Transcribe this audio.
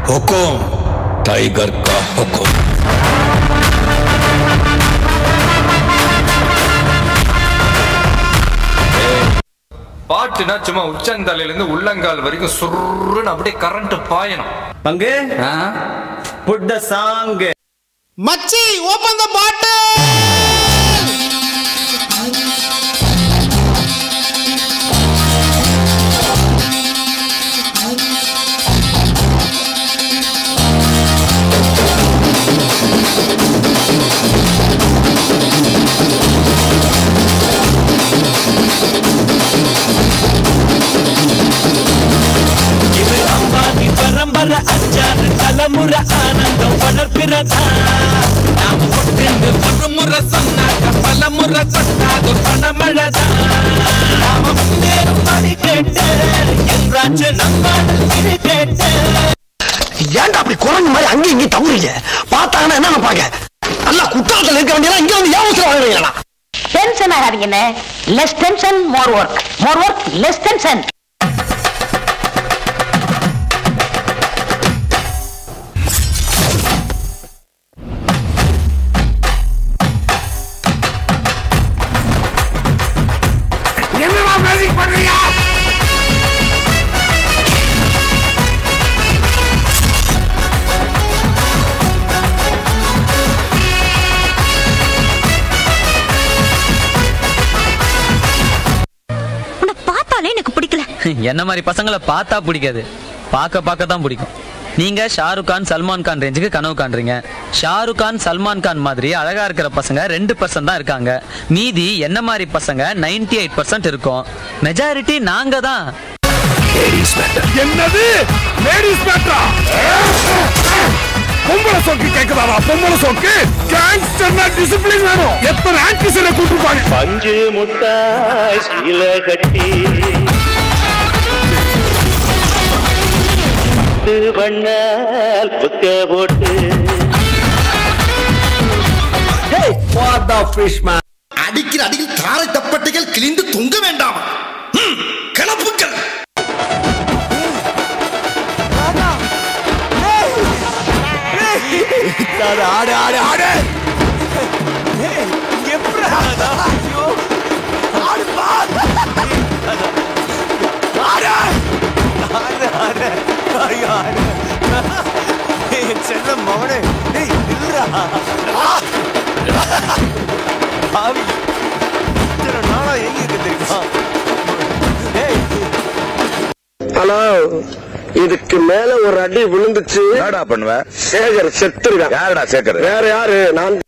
हुकुम tiger का हुकुम। பாட்டுனா சும்மா உச்சந்தலையில இருந்து உள்ளங்கால் வரைக்கும் சுருன்னு அப்படியே கரண்ட் பாயணும். பங்கு புட் தி சாங். மச்சி ஓபன் தி பாட்டில். பரம்பரை அஞ்சாறு தலைமுறை ஆனந்தம் வளர்ப்பிறதா. நாம் கொட்டிருந்து ஒரு முறை சொன்னாக்க பல முறை சொன்னாது பணமழதா. நாம முன்னேறும் படி கேட்டு என்றாச்சு நம்மாடல் கிரி கேட்டு. ஏன்டா அப்படி குரங்கு மாதிரி அங்கேயும் இங்கேயும் தவறீங்க? பார்த்தாங்கன்னா என்ன நினைப்பாங்க? நல்லா குற்றாலத்தில் இருக்க வேண்டியதா இங்க வந்து ஏன் வாங்குறீங்களா? டென்ஷன் ஆகாதீங்கண்ணே. Less tension more work, more work less tension. என்னடா மேஜிக் பண்றீங்க? உன்னை பார்த்தாலே எனக்கு பிடிக்கல. என்ன மாதிரி பசங்களை பார்த்தா பிடிக்காது, பார்க்க தான் பிடிக்கும். நீங்க ஷாருக் கான் சல்மான் கான் ரேஞ்சுக்கு கனவு காண்றீங்க. ஷாருக் கான் சல்மான் கான் மாதிரி அழகா இருக்கிற பசங்க 2% தான் இருக்காங்க. மீதி என்ன மாதிரி பசங்க 98% இருக்கும். மெஜாரிட்டி நாங்க தான். என்னது லேடிஸ் மேட்டரா? பொம்பளை சோக்கு கேக்குதாடா? பொம்பளை சோக்கு கேங்ஸ்டர்னா டிசிப்ளின் வேணும். எத்தனை ஆன்டிசனை கூட்டுப்பாங்க. பஞ்சு முட்டாய் சீல கட்டி வண்ணால் புக்க போட்டு. அடிக்கிற அடியில் தாரை தப்பட்டைகள் கிழிந்து தொங்க வேண்டாம். கிளப்புக்கள். ஆடு ஆடு ஆடு. ஹலோ, இதுக்கு மேல ஒரு அடி விழுந்துச்சு என்னடா பண்ணுவ? சேகர் செத்துருக்கான். யாருடா சேகர்? வேற யாரு? நான்